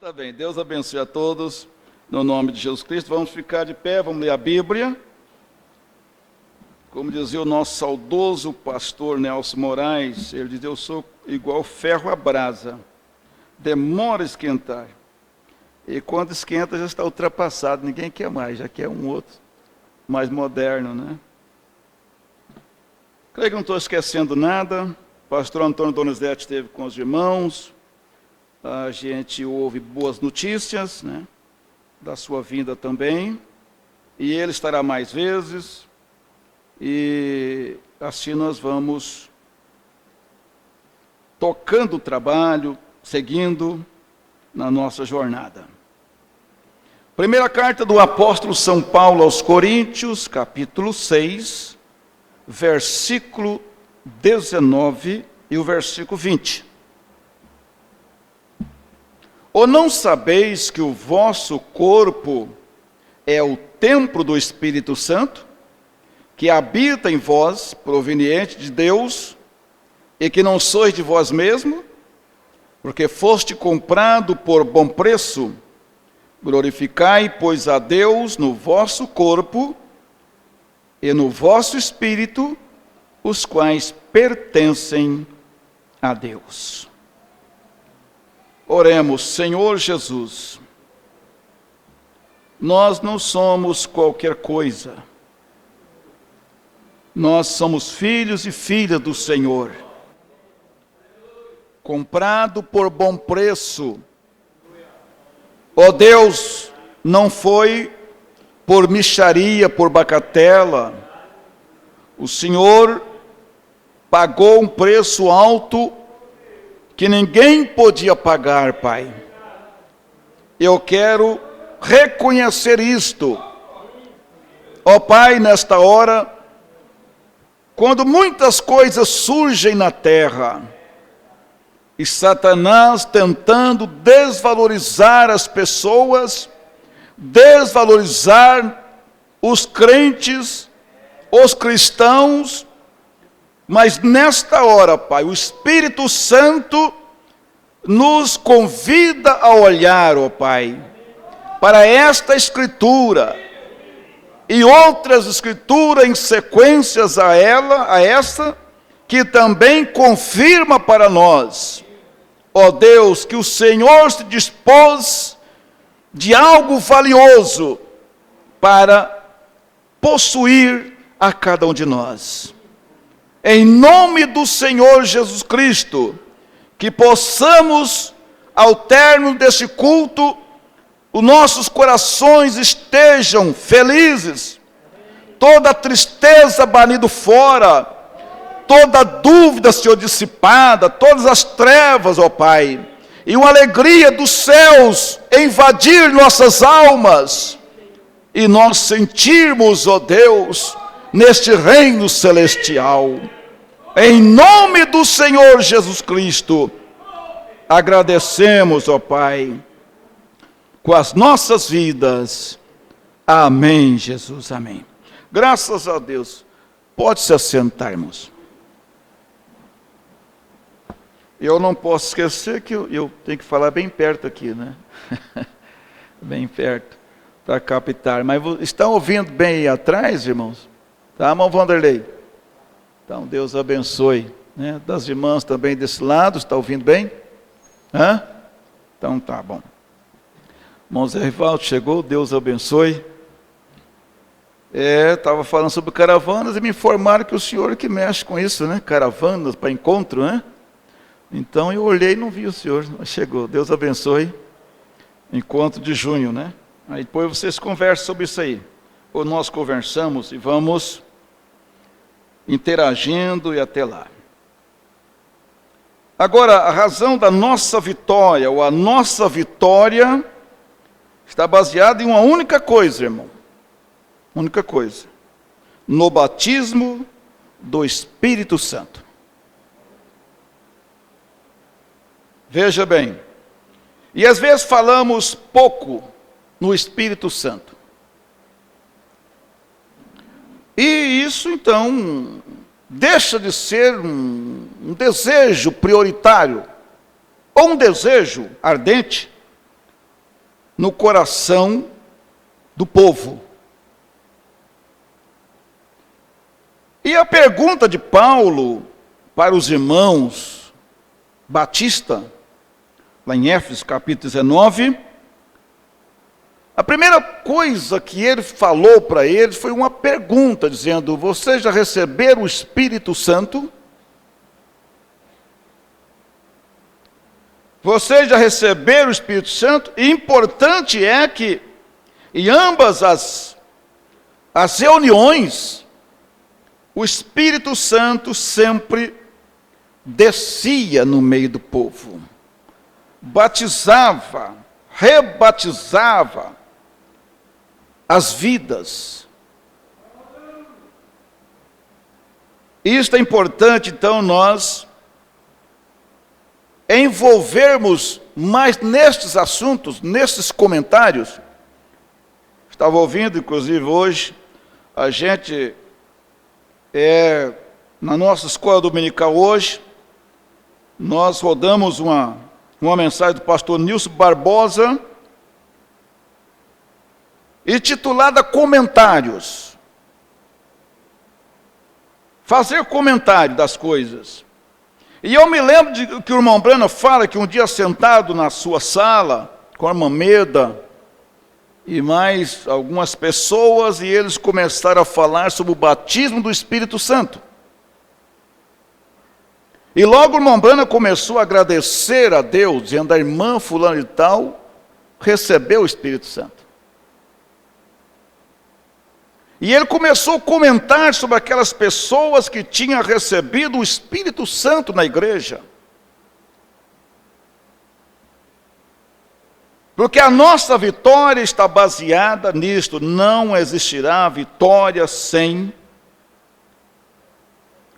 Tá bem, Deus abençoe a todos, no nome de Jesus Cristo. Vamos ficar de pé, vamos ler a Bíblia. Como dizia o nosso saudoso pastor Nelson Moraes, ele dizia: eu sou igual ferro à brasa, demora a esquentar. E quando esquenta já está ultrapassado, ninguém quer mais, já quer um outro mais moderno, né? Creio que não estou esquecendo nada. O pastor Antônio Donizete esteve com os irmãos. A gente ouve boas notícias, né, da sua vinda também, e ele estará mais vezes, e assim nós vamos tocando o trabalho, seguindo na nossa jornada. Primeira carta do apóstolo São Paulo aos Coríntios, capítulo 6, versículo 19 e o versículo 20. Ou não sabeis que o vosso corpo é o templo do Espírito Santo, que habita em vós, proveniente de Deus, e que não sois de vós mesmo, porque foste comprado por bom preço? Glorificai, pois, a Deus no vosso corpo e no vosso espírito, os quais pertencem a Deus. Oremos. Senhor Jesus, nós não somos qualquer coisa. Nós somos filhos e filhas do Senhor, comprado por bom preço. Ó Deus, não foi por mixaria, por bagatela. O Senhor pagou um preço alto que ninguém podia pagar, Pai. Eu quero reconhecer isto. Ó Pai, nesta hora, quando muitas coisas surgem na terra, e Satanás tentando desvalorizar as pessoas, desvalorizar os crentes, os cristãos, mas nesta hora, Pai, o Espírito Santo nos convida a olhar, ó Pai, para esta Escritura e outras Escrituras em sequências a essa, que também confirma para nós, ó Deus, que o Senhor se dispôs de algo valioso para possuir a cada um de nós. Em nome do Senhor Jesus Cristo, que possamos, ao término deste culto, os nossos corações estejam felizes, toda tristeza banida fora, toda dúvida, Senhor, dissipada, todas as trevas, ó Pai, e uma alegria dos céus invadir nossas almas, e nós sentirmos, ó Deus, neste reino celestial. Em nome do Senhor Jesus Cristo, agradecemos, ó Pai, com as nossas vidas. Amém, Jesus, amém. Graças a Deus. Pode se assentar, irmãos. Eu não posso esquecer que eu tenho que falar bem perto aqui, né? Bem perto, para captar. Mas estão ouvindo bem aí atrás, irmãos? Tá, irmão Vanderlei? Então, Deus abençoe, né? Das irmãs também desse lado, está ouvindo bem? Hã? Então, tá bom. Irmão Zé Rivaldo chegou, Deus abençoe. Estava falando sobre caravanas e me informaram que o senhor que mexe com isso, né? Caravanas para encontro, né? Então, eu olhei e não vi o senhor, mas chegou. Deus abençoe. Encontro de junho, né? Aí depois vocês conversam sobre isso aí. Ou nós conversamos e vamos interagindo e até lá. Agora, a razão da nossa vitória, ou a nossa vitória, está baseada em uma única coisa, irmão. Única coisa. No batismo do Espírito Santo. Veja bem. E às vezes falamos pouco no Espírito Santo. E isso, então, deixa de ser um desejo prioritário, ou um desejo ardente, no coração do povo. E a pergunta de Paulo para os irmãos Batista, lá em Éfeso capítulo 19, a primeira coisa que ele falou para eles foi uma pergunta, dizendo: vocês já receberam o Espírito Santo? Vocês já receberam o Espírito Santo? E importante é que em ambas as reuniões, o Espírito Santo sempre descia no meio do povo, batizava, rebatizava as vidas. Isto é importante, então, nós envolvermos mais nestes assuntos, nesses comentários. Estava ouvindo, inclusive, hoje, a gente, na nossa escola dominical hoje, nós rodamos uma mensagem do pastor Nilson Barbosa, intitulada Comentários. Fazer comentário das coisas. E eu me lembro de que o irmão Brana fala que um dia sentado na sua sala, com a irmã Meda e mais algumas pessoas, e eles começaram a falar sobre o batismo do Espírito Santo. E logo o irmão Brana começou a agradecer a Deus, dizendo: a irmã fulana e tal recebeu o Espírito Santo. E ele começou a comentar sobre aquelas pessoas que tinham recebido o Espírito Santo na igreja. Porque a nossa vitória está baseada nisto. Não existirá vitória sem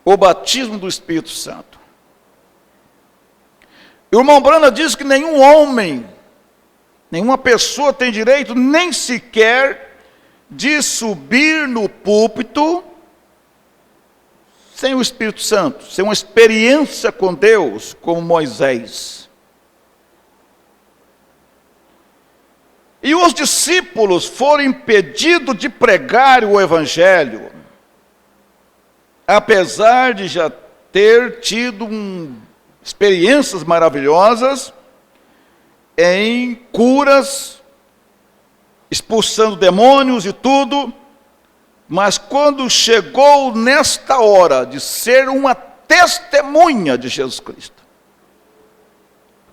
o batismo do Espírito Santo. E o irmão Brana diz que nenhum homem, nenhuma pessoa tem direito nem sequer de subir no púlpito sem o Espírito Santo, sem uma experiência com Deus, como Moisés. E os discípulos foram impedidos de pregar o Evangelho, apesar de já ter tido experiências maravilhosas em curas, expulsando demônios e tudo, mas quando chegou nesta hora de ser uma testemunha de Jesus Cristo,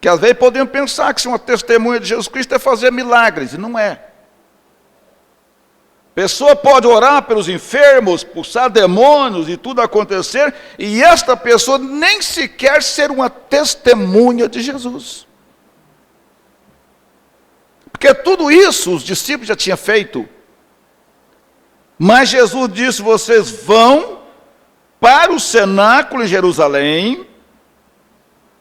que às vezes podemos pensar que ser uma testemunha de Jesus Cristo é fazer milagres, e não é. A pessoa pode orar pelos enfermos, expulsar demônios e tudo acontecer, e esta pessoa nem sequer ser uma testemunha de Jesus. Porque tudo isso os discípulos já tinham feito. Mas Jesus disse: vocês vão para o cenáculo em Jerusalém,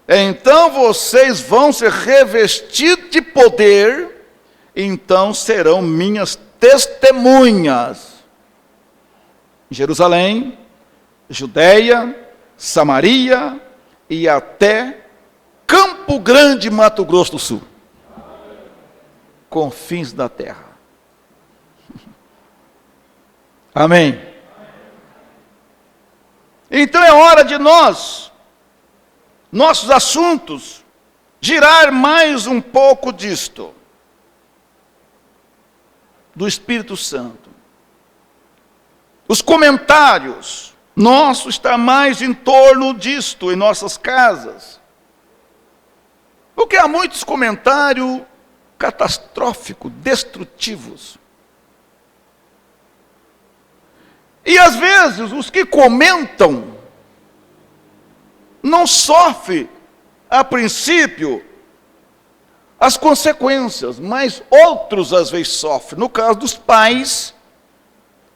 então vocês vão ser revestidos de poder, então serão minhas testemunhas. Em Jerusalém, Judeia, Samaria e até Campo Grande, Mato Grosso do Sul. Confins da terra. Amém. Então é hora de nossos assuntos, girar mais um pouco disto, do Espírito Santo. Os comentários nossos estão mais em torno disto, em nossas casas. Porque há muitos comentários catastróficos, destrutivos. E às vezes os que comentam não sofrem a princípio as consequências, mas outros às vezes sofrem. No caso dos pais,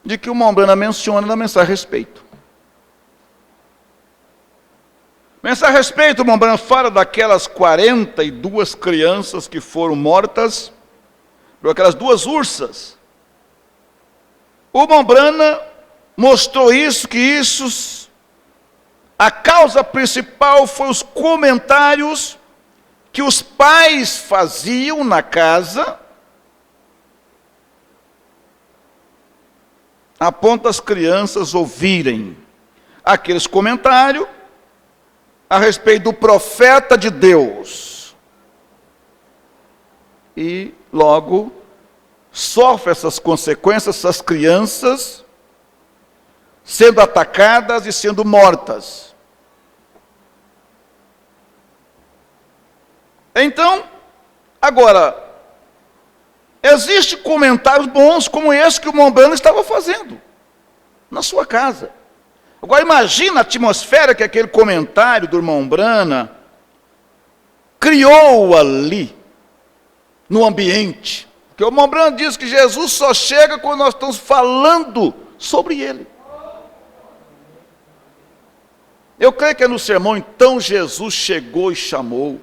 de que o irmão Brana menciona na mensagem a respeito. Mensagem a respeito, o irmão Brana fala daquelas 42 crianças que foram mortas por aquelas 2 ursas. O irmão Brana mostrou a causa principal foi os comentários que os pais faziam na casa a ponto das crianças ouvirem aqueles comentários a respeito do profeta de Deus. E logo sofre essas consequências, essas crianças sendo atacadas e sendo mortas. Então, agora, existem comentários bons como esse que o Mombrana estava fazendo na sua casa. Agora imagina a atmosfera que aquele comentário do irmão Brana criou ali, no ambiente. Porque o irmão Brana diz que Jesus só chega quando nós estamos falando sobre ele. Eu creio que é no sermão, então Jesus chegou e chamou.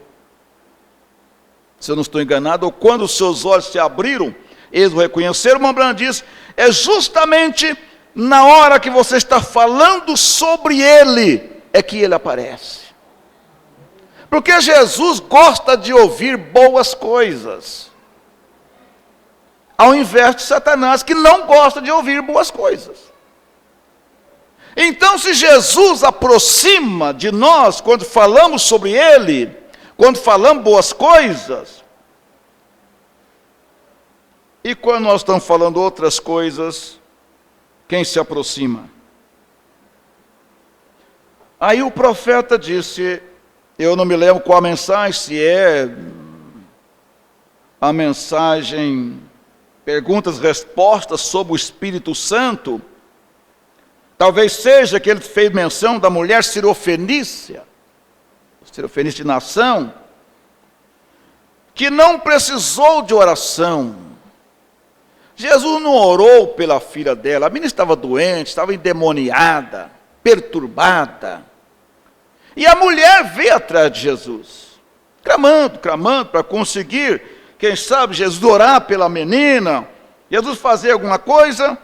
Se eu não estou enganado, ou quando os seus olhos se abriram, eles o reconheceram. O irmão Brana diz, é justamente na hora que você está falando sobre ele, é que ele aparece. Porque Jesus gosta de ouvir boas coisas, ao invés de Satanás, que não gosta de ouvir boas coisas. Então, se Jesus aproxima de nós, quando falamos sobre ele, quando falamos boas coisas, e quando nós estamos falando outras coisas, quem se aproxima? Aí o profeta disse, eu não me lembro qual a mensagem, se é a mensagem, perguntas, respostas sobre o Espírito Santo, talvez seja que ele fez menção da mulher sirofenícia de nação, que não precisou de oração. Jesus não orou pela filha dela, a menina estava doente, estava endemoniada, perturbada. E a mulher veio atrás de Jesus, clamando, para conseguir, quem sabe, Jesus orar pela menina, Jesus fazer alguma coisa.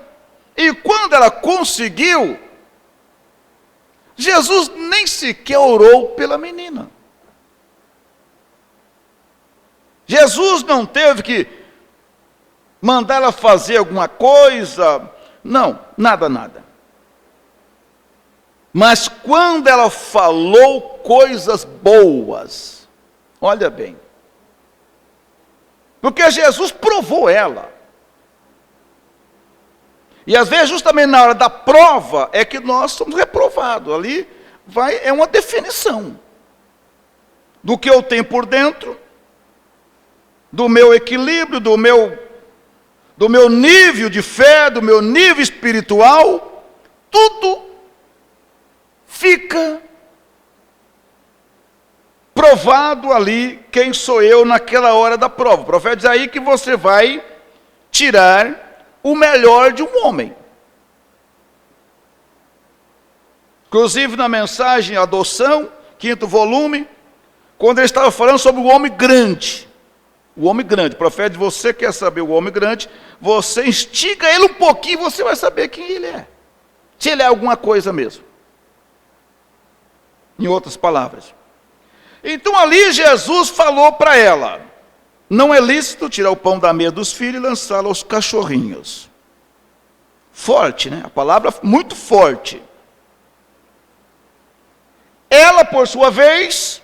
E quando ela conseguiu, Jesus nem sequer orou pela menina. Jesus não teve que mandar ela fazer alguma coisa, não, nada. Mas quando ela falou coisas boas, olha bem, porque Jesus provou ela. E às vezes, justamente na hora da prova, é que nós somos reprovados. Ali é uma definição do que eu tenho por dentro, do meu equilíbrio, do meu nível de fé, do meu nível espiritual, tudo fica provado ali quem sou eu naquela hora da prova. O profeta diz aí que você vai tirar o melhor de um homem. Inclusive na mensagem Adoção, 5º volume, quando ele estava falando sobre o homem grande. O homem grande, o profeta diz, você quer saber o homem grande, você instiga ele um pouquinho, você vai saber quem ele é. Se ele é alguma coisa mesmo. Em outras palavras. Então ali Jesus falou para ela, não é lícito tirar o pão da mesa dos filhos e lançá-lo aos cachorrinhos. Forte, né? A palavra muito forte. Ela, por sua vez,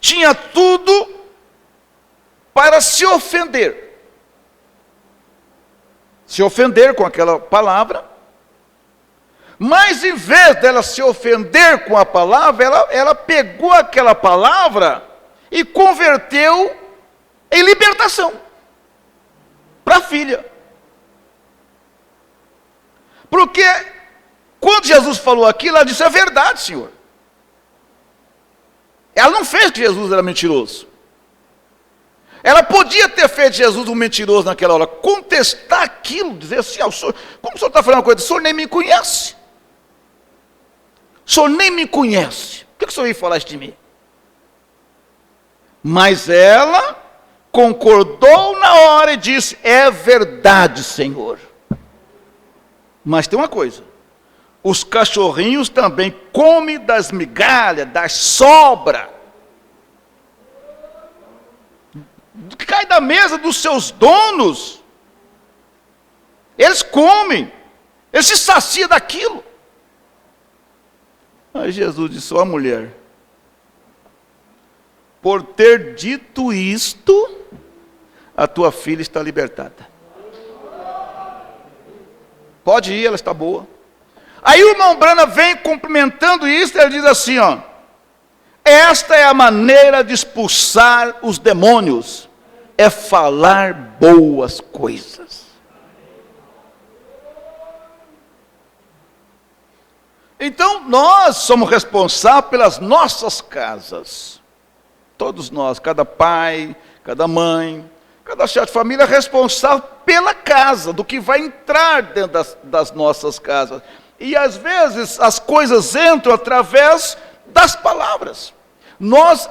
tinha tudo para se ofender. Se ofender com aquela palavra. Mas em vez dela se ofender com a palavra, ela pegou aquela palavra e converteu em libertação para a filha. Porque quando Jesus falou aquilo, ela disse, é verdade, Senhor. Ela não fez que Jesus era mentiroso. Ela podia ter feito Jesus um mentiroso naquela hora, contestar aquilo, dizer assim, senhor, como o senhor está falando uma coisa, o senhor nem me conhece. O senhor nem me conhece. Por que o senhor ia falar isso de mim? Mas ela concordou na hora e disse, é verdade, Senhor. Mas tem uma coisa, os cachorrinhos também comem das migalhas, das sobras, que cai da mesa dos seus donos. Eles comem, eles se saciam daquilo. Aí Jesus disse: ó mulher, por ter dito isto, a tua filha está libertada. Pode ir, ela está boa. Aí o irmão Branham vem cumprimentando isso, ele diz assim, ó: esta é a maneira de expulsar os demônios, é falar boas coisas. Então nós somos responsáveis pelas nossas casas. Todos nós, cada pai, cada mãe, cada chefe de família é responsável pela casa, do que vai entrar dentro das nossas casas. E às vezes as coisas entram através das palavras. Nós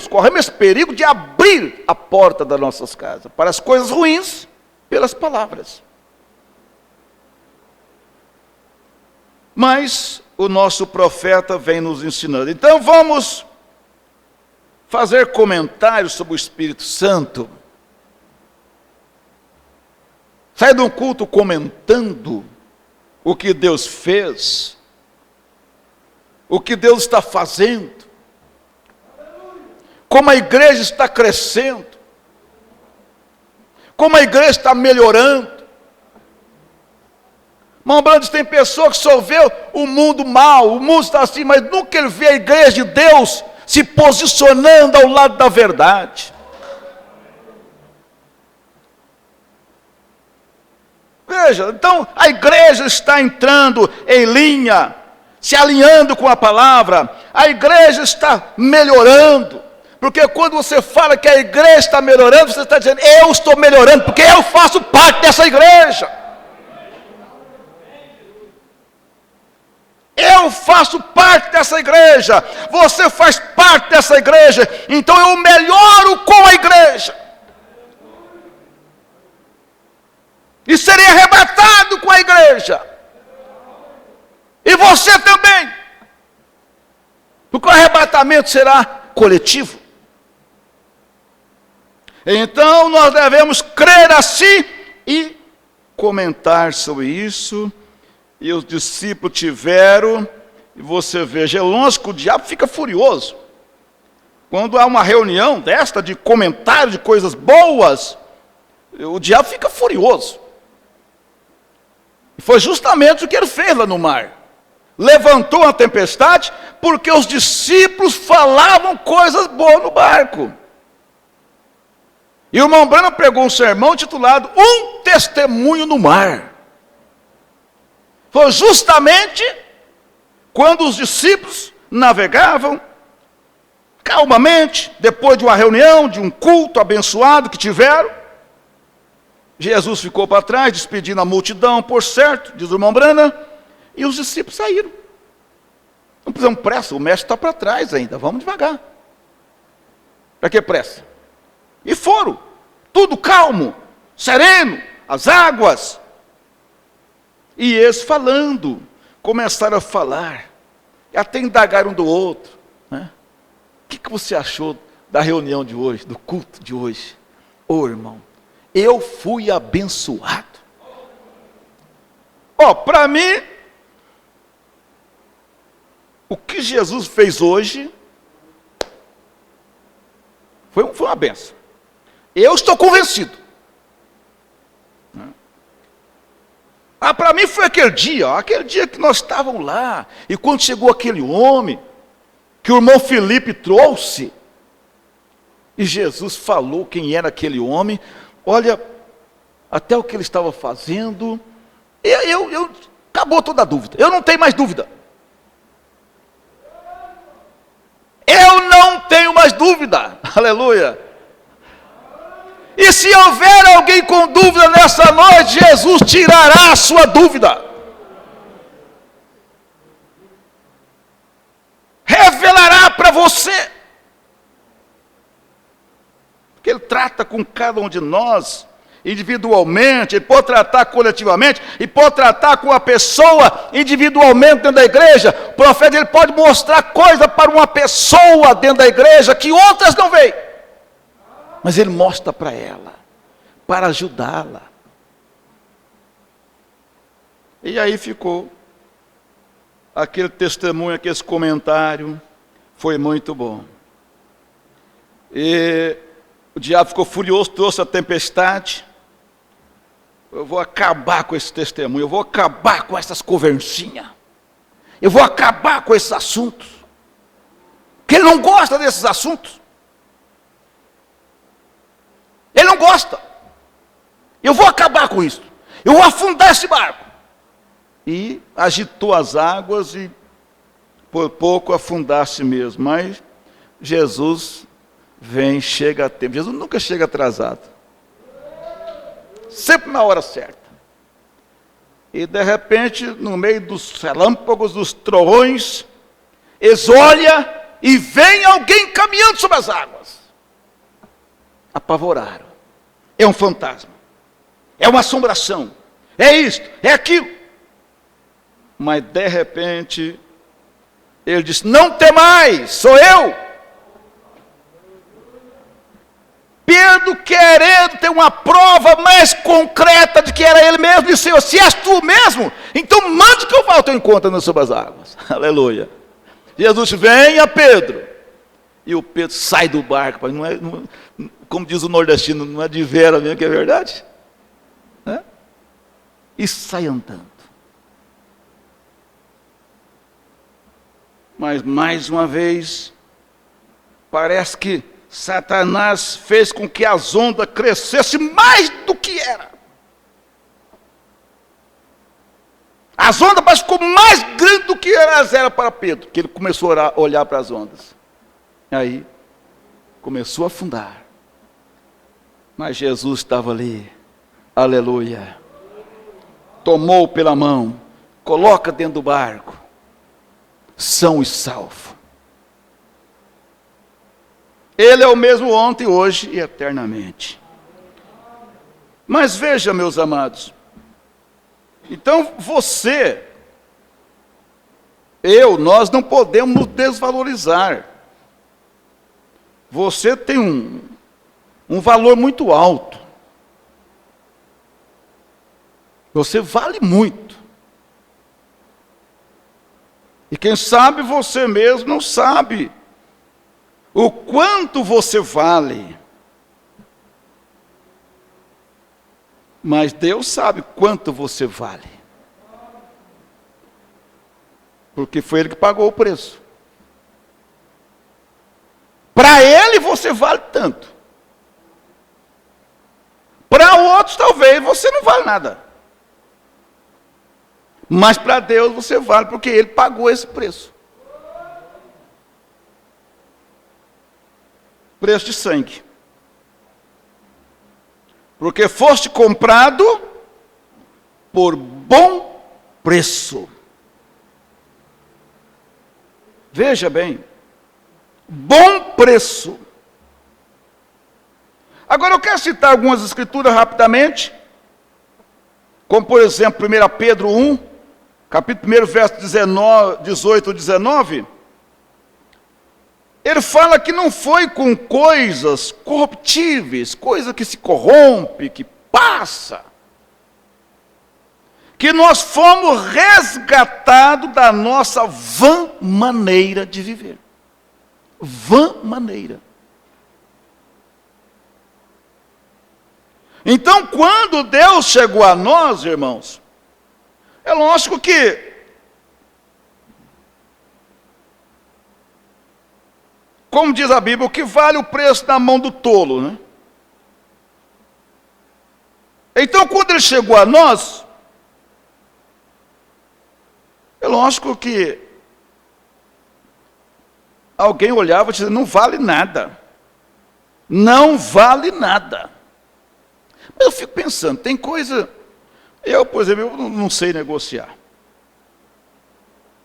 corremos esse perigo de abrir a porta das nossas casas para as coisas ruins pelas palavras. Mas o nosso profeta vem nos ensinando. Então vamos fazer comentários sobre o Espírito Santo. Sai de um culto comentando o que Deus fez, o que Deus está fazendo, como a igreja está crescendo, como a igreja está melhorando. Irmão Branham, tem pessoa que só vê o mundo mal, o mundo está assim, mas nunca ele vê a igreja de Deus se posicionando ao lado da verdade. Veja, então a igreja está entrando em linha, se alinhando com a palavra, a igreja está melhorando, porque quando você fala que a igreja está melhorando, você está dizendo: eu estou melhorando, porque eu faço parte dessa igreja. Eu faço parte dessa igreja, você faz parte dessa igreja, então eu melhoro com a igreja. E serei arrebatado com a igreja. E você também. Porque o arrebatamento será coletivo. Então nós devemos crer assim e comentar sobre isso. E os discípulos tiveram, e você veja, é lógico que o diabo fica furioso. Quando há uma reunião desta de comentário de coisas boas, o diabo fica furioso. E foi justamente o que ele fez lá no mar. Levantou a tempestade, porque os discípulos falavam coisas boas no barco. E o irmão Branham pregou um sermão titulado Um Testemunho no Mar. Foi justamente quando os discípulos navegavam calmamente, depois de uma reunião, de um culto abençoado que tiveram. Jesus ficou para trás, despedindo a multidão, por certo, diz o irmão Branham, e os discípulos saíram. Não precisamos pressa, o mestre está para trás ainda, vamos devagar. Para que pressa? E foram, tudo calmo, sereno, as águas. E eles falando, começaram a falar, até indagaram um do outro, né? O que você achou da reunião de hoje, do culto de hoje? Ô irmão, eu fui abençoado. Para mim, o que Jesus fez hoje foi uma benção. Eu estou convencido. Para mim foi aquele dia que nós estávamos lá, e quando chegou aquele homem, que o irmão Felipe trouxe, e Jesus falou quem era aquele homem, olha, até o que ele estava fazendo, acabou toda a dúvida, eu não tenho mais dúvida. Eu não tenho mais dúvida, aleluia. E se houver alguém com dúvida nessa noite, Jesus tirará a sua dúvida. Revelará para você. Porque Ele trata com cada um de nós, individualmente, Ele pode tratar coletivamente, e pode tratar com a pessoa individualmente dentro da igreja. O profeta, ele pode mostrar coisa para uma pessoa dentro da igreja que outras não veem. Mas ele mostra para ela, para ajudá-la. E aí ficou aquele testemunho, aquele comentário, foi muito bom. E o diabo ficou furioso, trouxe a tempestade. Eu vou acabar com esse testemunho, eu vou acabar com essas conversinhas, eu vou acabar com esses assuntos, porque ele não gosta desses assuntos. Ele não gosta. Eu vou acabar com isso. Eu vou afundar esse barco. E agitou as águas e por pouco afundasse mesmo. Mas Jesus vem, chega a tempo. Jesus nunca chega atrasado. Sempre na hora certa. E de repente, no meio dos relâmpagos, dos trovões, eles olham e vem alguém caminhando sobre as águas. Apavoraram. É um fantasma. É uma assombração. É isto, é aquilo. Mas de repente, ele disse: não temais, sou eu. Pedro, querendo ter uma prova mais concreta de que era ele mesmo, disse: Senhor, se és tu mesmo, então mande que eu vá ao teu encontro sobre as águas. Aleluia. Jesus disse: venha, Pedro. E o Pedro sai do barco. Como diz o nordestino, não é de vera mesmo que é verdade? É? E sai andando. Mas mais uma vez, parece que Satanás fez com que as ondas crescessem mais do que era. As ondas parece que ficou mais grandes do que elas eram para Pedro, que ele começou a olhar para as ondas. Aí, começou a afundar. Mas Jesus estava ali, aleluia. Tomou pela mão, coloca dentro do barco, são e salvo. Ele é o mesmo ontem, hoje e eternamente. Mas veja, meus amados, então nós não podemos nos desvalorizar. Você tem um valor muito alto. Você vale muito. E quem sabe você mesmo não sabe o quanto você vale. Mas Deus sabe quanto você vale. Porque foi Ele que pagou o preço. Para Ele você vale tanto. Para outros talvez você não vale nada. Mas para Deus você vale, porque Ele pagou esse preço. Preço de sangue. Porque foste comprado por bom preço. Veja bem. Bom preço. Agora eu quero citar algumas escrituras rapidamente. Como por exemplo, 1 Pedro 1, capítulo 1, verso 18 e 19. Ele fala que não foi com coisas corruptíveis, coisa que se corrompe, que passa, que nós fomos resgatados da nossa vã maneira de viver. Vã maneira. Então, quando Deus chegou a nós, irmãos, é lógico que como diz a Bíblia, o que vale o preço na mão do tolo, né? Então, quando ele chegou a nós, é lógico que alguém olhava e dizia: não vale nada. Não vale nada. Mas eu fico pensando, tem coisa... Eu, por exemplo, eu não sei negociar.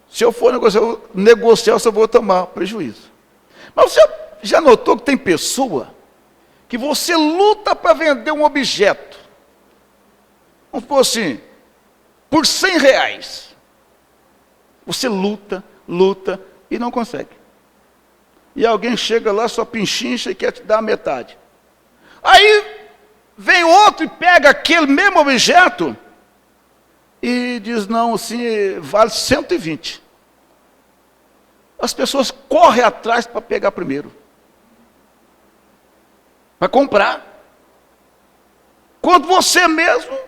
Se eu for negociar, eu só vou tomar prejuízo. Mas você já notou que tem pessoa que você luta para vender um objeto, vamos supor assim, por R$100. Você luta e não consegue. E alguém chega lá, só pinchincha e quer te dar a metade. Aí vem outro e pega aquele mesmo objeto e diz, não, assim, vale 120. As pessoas correm atrás para pegar primeiro. Para comprar. Quando você mesmo.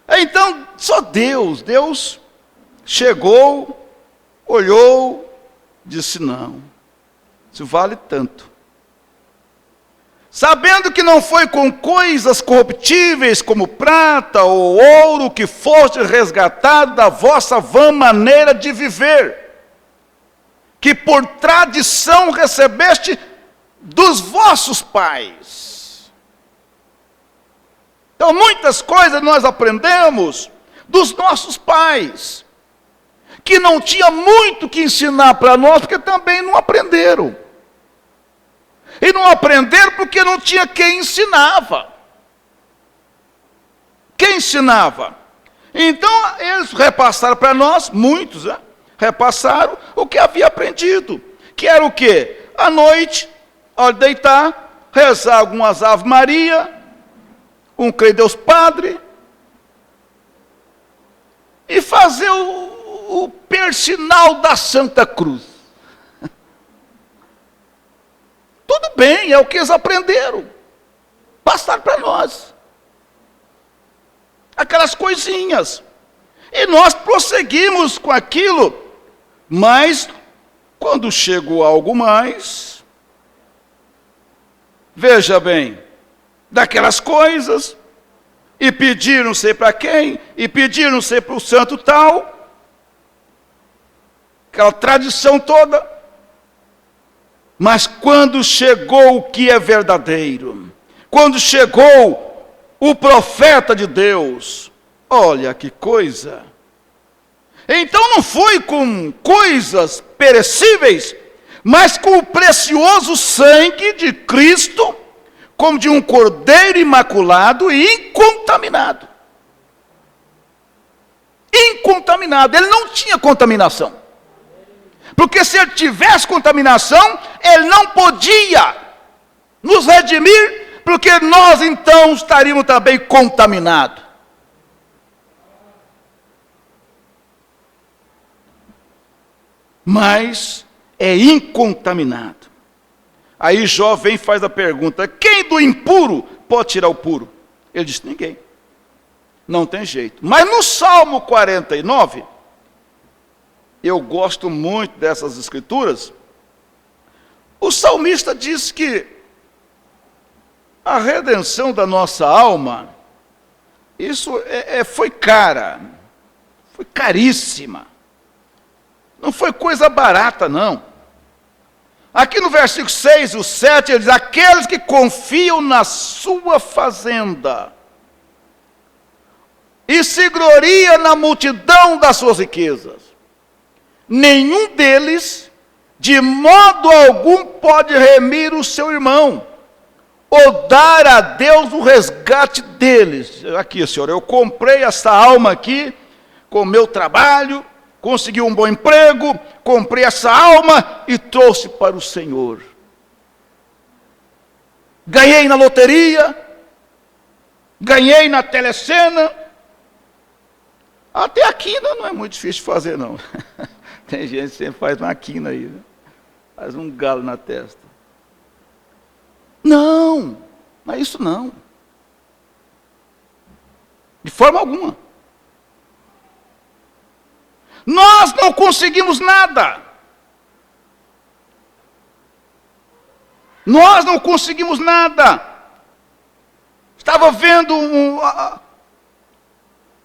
Então, só Deus chegou, olhou, disse, não, isso vale tanto. Sabendo que não foi com coisas corruptíveis como prata ou ouro que foste resgatado da vossa vã maneira de viver, que por tradição recebeste dos vossos pais. Então muitas coisas nós aprendemos dos nossos pais, que não tinha muito que ensinar para nós, porque também não aprenderam. E não aprenderam porque não tinha quem ensinava. Quem ensinava? Então, eles repassaram para nós, muitos, repassaram o que havia aprendido. Que era o quê? À noite, ao deitar, rezar algumas Ave Maria, um Creio Deus Padre, e fazer o persinal da Santa Cruz. Tudo bem, é o que eles aprenderam. Passaram para nós. Aquelas coisinhas. E nós prosseguimos com aquilo. Mas, quando chegou algo mais, veja bem, daquelas coisas, e pediram não sei para quem, e pediram não sei para o santo tal, aquela tradição toda. Mas quando chegou o que é verdadeiro, quando chegou o profeta de Deus, olha que coisa. Então não foi com coisas perecíveis, mas com o precioso sangue de Cristo, como de um cordeiro imaculado e incontaminado. Incontaminado, ele não tinha contaminação. Porque se ele tivesse contaminação, ele não podia nos redimir, porque nós então estaríamos também contaminados. Mas é incontaminado. Aí Jó vem e faz a pergunta, quem do impuro pode tirar o puro? Ele disse, ninguém. Não tem jeito. Mas no Salmo 49, eu gosto muito dessas escrituras, o salmista diz que a redenção da nossa alma, isso foi cara, foi caríssima, não foi coisa barata não. Aqui no versículo 6 e o 7, ele diz, aqueles que confiam na sua fazenda, e se gloria na multidão das suas riquezas, nenhum deles, de modo algum, pode remir o seu irmão, ou dar a Deus o resgate deles. Aqui, Senhor, eu comprei essa alma aqui, com o meu trabalho, consegui um bom emprego, comprei essa alma e trouxe para o Senhor. Ganhei na loteria, ganhei na telecena. Até a quina não é muito difícil de fazer, não. Tem gente que sempre faz uma quina aí, né? Faz um galo na testa. Não é isso não. De forma alguma. Nós não conseguimos nada. Nós não conseguimos nada. Estava vendo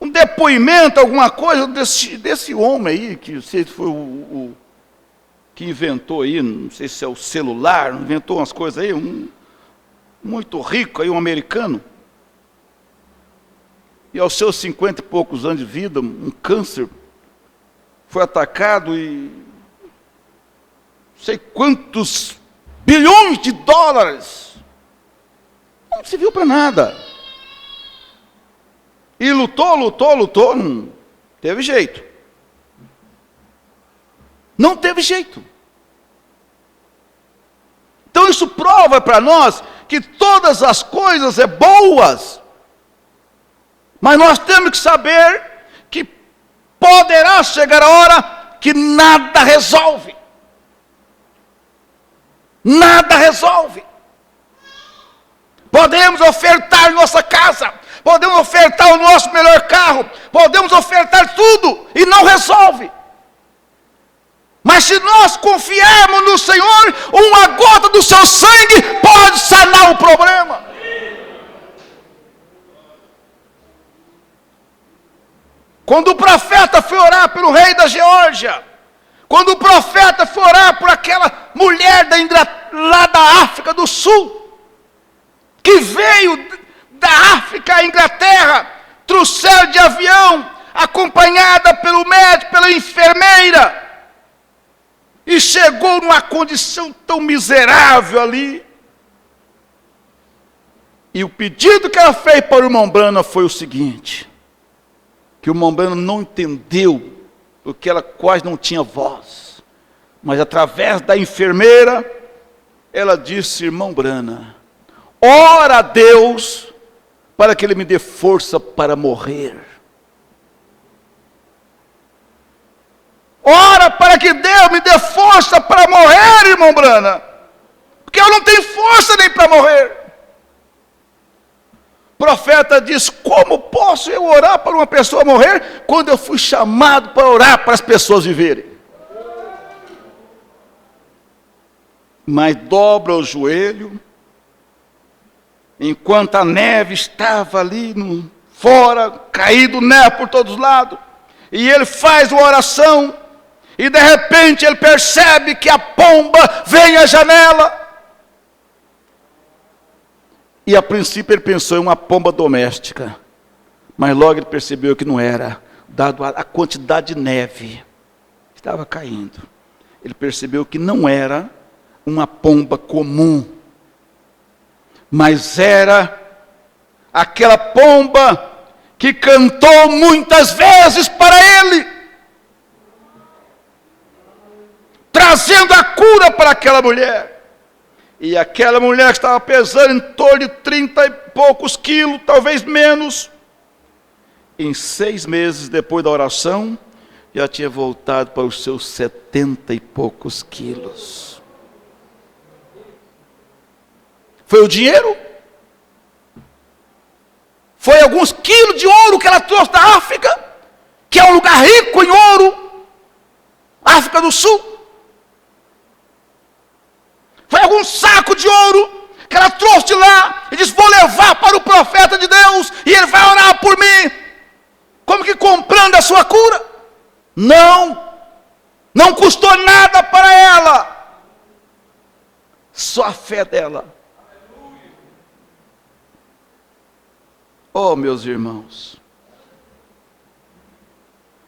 um depoimento, alguma coisa desse homem aí, que não sei se foi o que inventou aí, não sei se é o celular, inventou umas coisas aí, muito rico aí, um americano. E aos seus 50 e poucos anos de vida, um câncer, foi atacado e não sei quantos bilhões de dólares. Não serviu para nada. E lutou, não teve jeito. Não teve jeito. Então isso prova para nós que todas as coisas boas, Mas nós temos que saber que poderá chegar a hora que nada resolve. Nada resolve. Podemos ofertar nossa casa, podemos ofertar o nosso melhor carro, podemos ofertar tudo e não resolve. Mas se nós confiarmos no Senhor, uma gota do seu sangue pode sanar o problema. Quando o profeta foi orar pelo rei da Geórgia, quando o profeta foi orar por aquela mulher lá da África do Sul, que veio da África à Inglaterra, trouxeram de avião, acompanhada pelo médico, pela enfermeira, e chegou numa condição tão miserável ali. E o pedido que ela fez para o irmão Branham foi o seguinte, que o irmão Branham não entendeu, porque ela quase não tinha voz, mas através da enfermeira, ela disse: irmão Branham, ora a Deus para que Ele me dê força para morrer. Ora para que Deus me dê força para morrer, irmão Branham, porque eu não tenho força nem para morrer. O profeta diz: como posso eu orar para uma pessoa morrer, quando eu fui chamado para orar para as pessoas viverem? Mas dobra o joelho, enquanto a neve estava ali fora, caído neve por todos os lados, e ele faz uma oração, e de repente ele percebe que a pomba vem à janela. E a princípio ele pensou em uma pomba doméstica, mas logo ele percebeu que não era, dado a quantidade de neve que estava caindo. Ele percebeu que não era uma pomba comum, mas era aquela pomba que cantou muitas vezes para ele, trazendo a cura para aquela mulher. E aquela mulher que estava pesando em torno de 30 e poucos quilos, talvez menos, em 6 meses depois da oração, já tinha voltado para os seus 70 e poucos quilos. Foi o dinheiro? Foi alguns quilos de ouro que ela trouxe da África, que é um lugar rico em ouro, África do Sul. Foi algum saco de ouro que ela trouxe de lá e disse: vou levar para o profeta de Deus e ele vai orar por mim. Como que comprando a sua cura? Não custou nada para ela, só a fé dela. Oh, meus irmãos,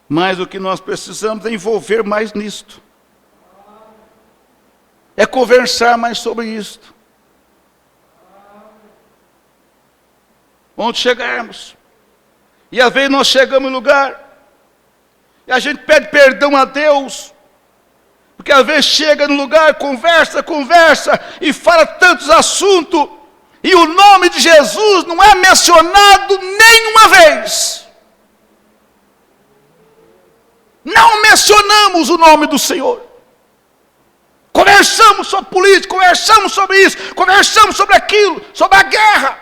mas o que nós precisamos é envolver mais nisto, é conversar mais sobre isto. Onde chegarmos, e às vezes nós chegamos em lugar, e a gente pede perdão a Deus, porque às vezes chega no lugar, conversa, e fala tantos assuntos, e o nome de Jesus não é mencionado nenhuma vez. Não mencionamos o nome do Senhor. Conversamos sobre política, conversamos sobre isso, conversamos sobre aquilo, sobre a guerra.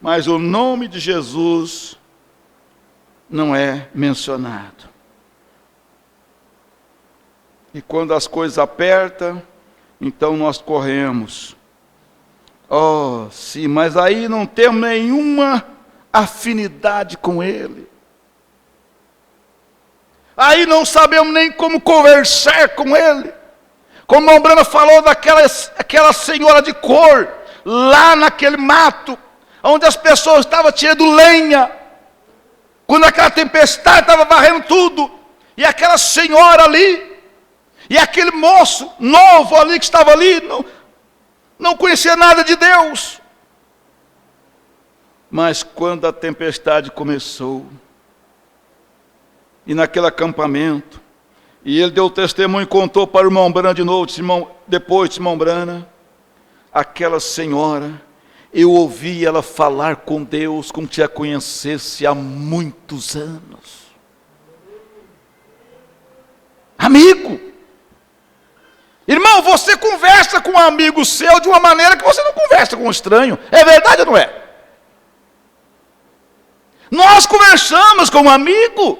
Mas o nome de Jesus não é mencionado. E quando as coisas apertam, então nós corremos. Oh, sim, mas aí não temos nenhuma afinidade com Ele. Aí não sabemos nem como conversar com Ele. Como a Brana falou daquela senhora de cor, lá naquele mato, onde as pessoas estavam tirando lenha, quando aquela tempestade estava varrendo tudo, e aquela senhora ali, e aquele moço novo ali que estava ali, não conhecia nada de Deus. Mas quando a tempestade começou, e naquele acampamento, e ele deu testemunho e contou para o irmão Branham de novo, depois de irmão Branham, aquela senhora, eu ouvi ela falar com Deus como se a conhecesse há muitos anos. Amigo. Irmão, você conversa com um amigo seu de uma maneira que você não conversa com um estranho. É verdade ou não é? Nós conversamos com um amigo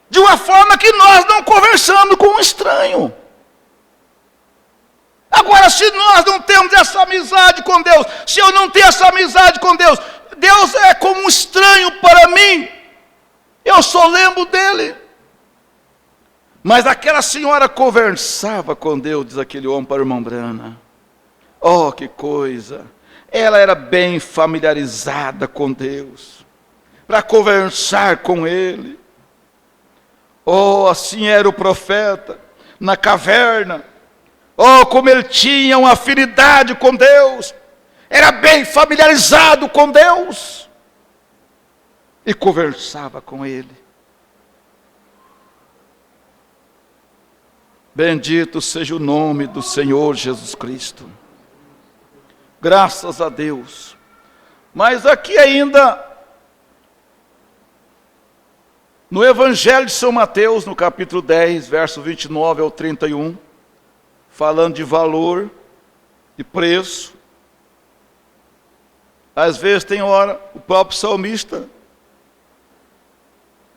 de uma forma que nós não conversamos com um estranho. Agora, se nós não temos essa amizade com Deus, se eu não tenho essa amizade com Deus, Deus é como um estranho para mim, eu só lembro dele. Mas aquela senhora conversava com Deus, diz aquele homem para o irmão Brana. Oh, que coisa! Ela era bem familiarizada com Deus, para conversar com Ele. Oh, assim era o profeta, na caverna. Oh, como ele tinha uma afinidade com Deus. Era bem familiarizado com Deus. E conversava com Ele. Bendito seja o nome do Senhor Jesus Cristo. Graças a Deus. Mas aqui ainda, no Evangelho de São Mateus, no capítulo 10, verso 29 ao 31, falando de valor, de preço. Às vezes tem hora, o próprio salmista,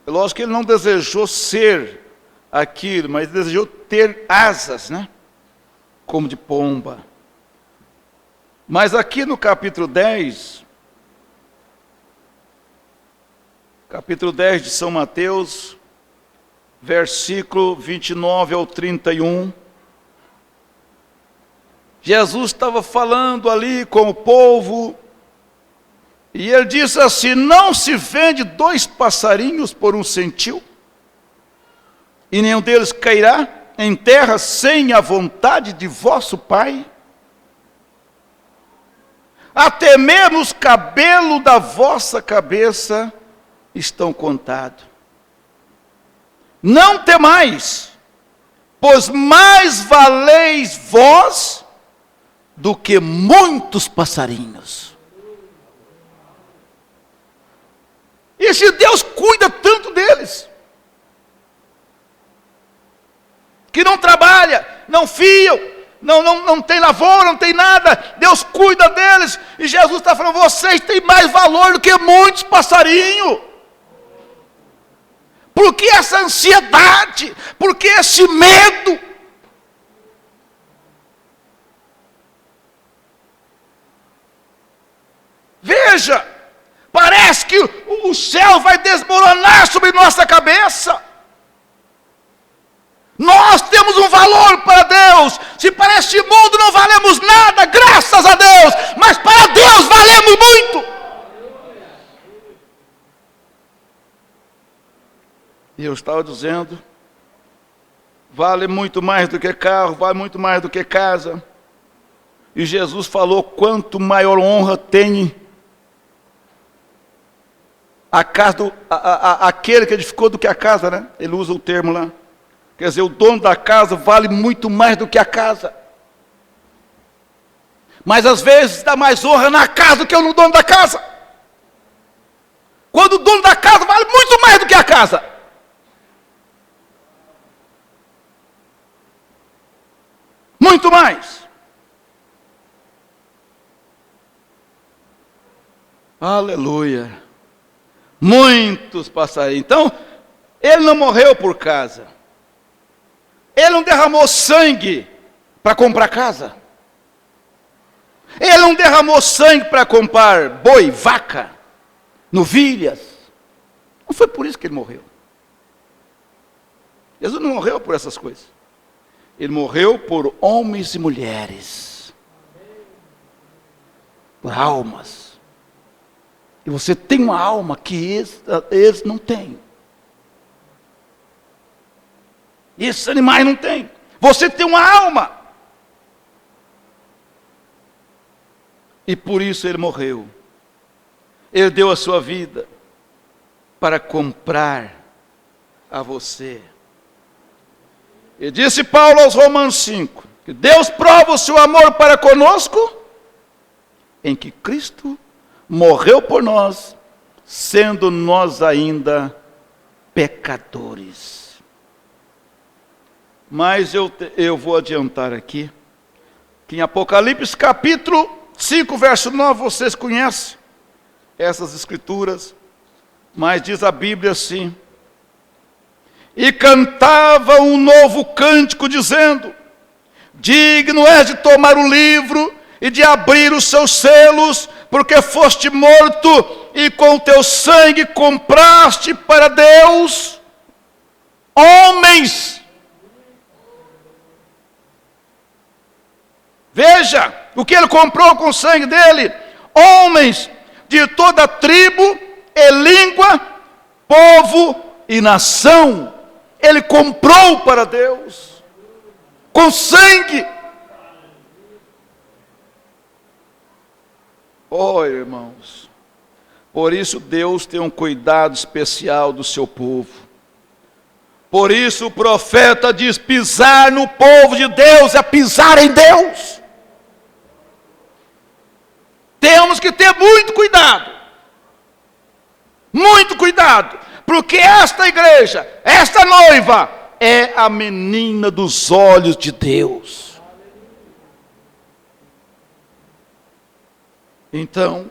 é lógico que ele não desejou ser aquilo, mas desejou ter asas, né? Como de pomba. Mas aqui no capítulo 10 de São Mateus, versículo 29 ao 31, Jesus estava falando ali com o povo, e ele disse assim: não se vende 2 passarinhos por 1 centil, e nenhum deles cairá em terra sem a vontade de vosso Pai? Até mesmo os cabelos da vossa cabeça estão contados. Não temais, pois mais valeis vós do que muitos passarinhos. E se Deus cuida tanto deles, que não trabalha, não fiam, não tem lavoura, não tem nada, Deus cuida deles, e Jesus está falando: vocês têm mais valor do que muitos passarinhos. Por que essa ansiedade? Por que esse medo? Veja, parece que o céu vai desmoronar sobre nossa cabeça. Nós temos um valor para Deus. Se para este mundo não valemos nada, graças a Deus, mas para Deus valemos muito. E eu estava dizendo, vale muito mais do que carro, vale muito mais do que casa. E Jesus falou: quanto maior honra tem a casa aquele que edificou do que a casa, né? Ele usa o termo lá. Quer dizer, o dono da casa vale muito mais do que a casa. Mas às vezes dá mais honra na casa do que no dono da casa. Quando o dono da casa vale muito mais do que a casa. Muito mais. Aleluia. Muitos passarinhos. Então, ele não morreu por casa. Ele não derramou sangue para comprar casa. Ele não derramou sangue para comprar boi, vaca, novilhas. Não foi por isso que ele morreu. Jesus não morreu por essas coisas. Ele morreu por homens e mulheres. Por almas. E você tem uma alma que eles não têm. E esses animais não têm. Você tem uma alma. E por isso ele morreu. Ele deu a sua vida para comprar a você. E disse Paulo aos Romanos 5, que Deus prova o seu amor para conosco, em que Cristo morreu por nós, sendo nós ainda pecadores. Mas eu vou adiantar aqui, que em Apocalipse capítulo 5, verso 9, vocês conhecem essas escrituras, mas diz a Bíblia assim: e cantava um novo cântico, dizendo: digno és de tomar o livro e de abrir os seus selos, porque foste morto e com teu sangue compraste para Deus homens. Veja o que ele comprou com o sangue dele: homens de toda tribo e língua, povo e nação. Ele comprou para Deus com sangue. Oh, irmãos, por isso Deus tem um cuidado especial do seu povo. Por isso o profeta diz: pisar no povo de Deus é pisar em Deus. Temos que ter muito cuidado, porque esta igreja, esta noiva, é a menina dos olhos de Deus. Então,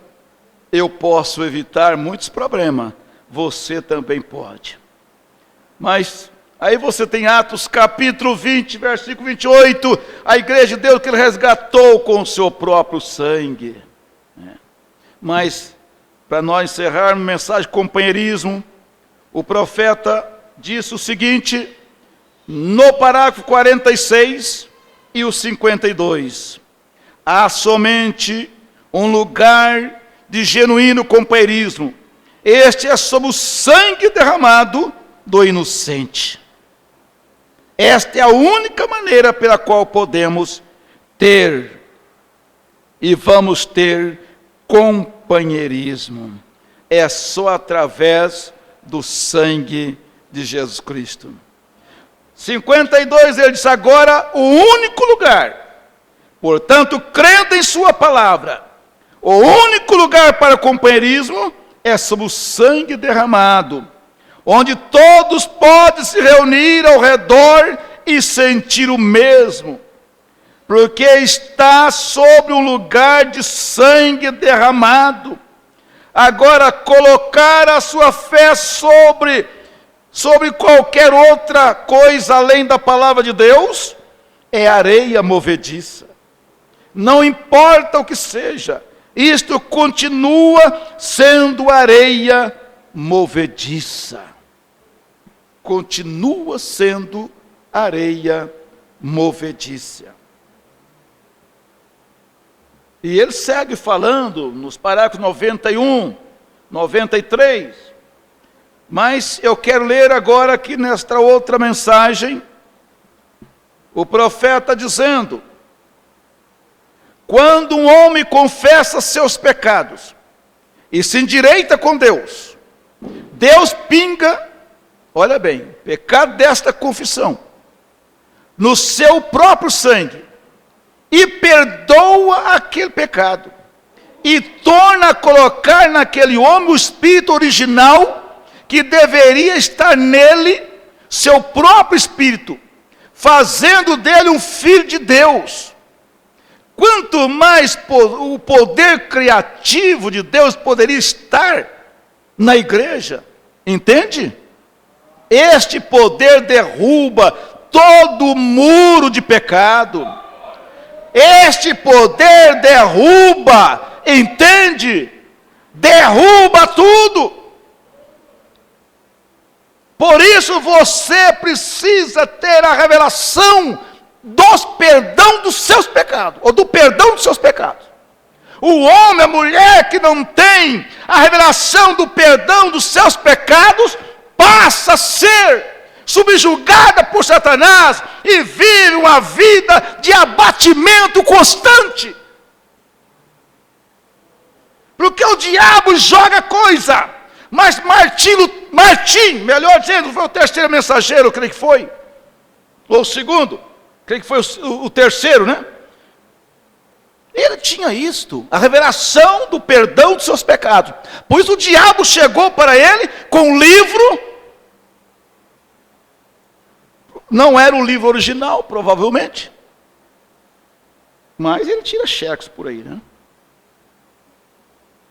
eu posso evitar muitos problemas, você também pode. Mas aí você tem Atos capítulo 20, versículo 28, a igreja de Deus que ele resgatou com o seu próprio sangue. Mas, para nós encerrarmos a mensagem de companheirismo, o profeta disse o seguinte, no parágrafo 46 e o 52. Há somente um lugar de genuíno companheirismo. Este é sob o sangue derramado do inocente. Esta é a única maneira pela qual podemos ter e vamos ter companheirismo. É só através do sangue de Jesus Cristo. 52, ele diz: agora o único lugar, portanto, crendo em sua palavra, o único lugar para companheirismo é sob o sangue derramado, onde todos podem se reunir ao redor e sentir o mesmo, porque está sobre um lugar de sangue derramado. Agora, colocar a sua fé sobre qualquer outra coisa além da palavra de Deus, é areia movediça. Não importa o que seja, isto continua sendo areia movediça. Continua sendo areia movediça. E ele segue falando nos parágrafos 91, 93. Mas eu quero ler agora aqui nesta outra mensagem, o profeta dizendo: quando um homem confessa seus pecados e se endireita com Deus, Deus pinga, olha bem, pecado desta confissão, no seu próprio sangue, e perdoa aquele pecado, e torna a colocar naquele homem o espírito original, que deveria estar nele, seu próprio espírito, fazendo dele um filho de Deus. Quanto mais o poder criativo de Deus poderia estar na igreja, entende? Este poder derruba todo muro de pecado. Este poder derruba, entende? Derruba tudo. Por isso você precisa ter a revelação dos perdão dos seus pecados, ou do perdão dos seus pecados. O homem, a mulher que não tem a revelação do perdão dos seus pecados, passa a ser subjugada por Satanás e vive uma vida de abatimento constante. Porque o diabo joga coisa. Mas Martim, melhor dizendo, foi o terceiro mensageiro, creio que foi, ou o segundo, creio que foi o terceiro, né? Ele tinha isto, a revelação do perdão dos seus pecados. Pois o diabo chegou para ele com um livro. Não era o livro original, provavelmente. Mas ele tira cheques por aí, né?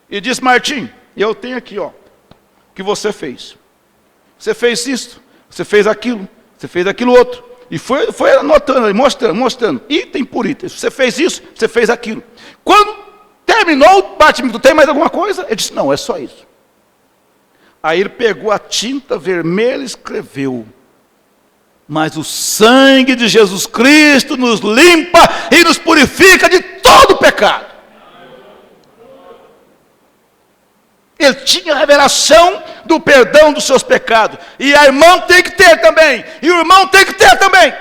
E diz: Martim, eu tenho aqui, ó, o que você fez. Você fez isso, você fez aquilo outro. E foi anotando, mostrando, item por item. Você fez isso, você fez aquilo. Quando terminou o batimento, tem mais alguma coisa? Ele disse: não, é só isso. Aí ele pegou a tinta vermelha e escreveu: mas o sangue de Jesus Cristo nos limpa e nos purifica de todo pecado. Ele tinha a revelação do perdão dos seus pecados. E a irmã tem que ter também. E o irmão tem que ter também.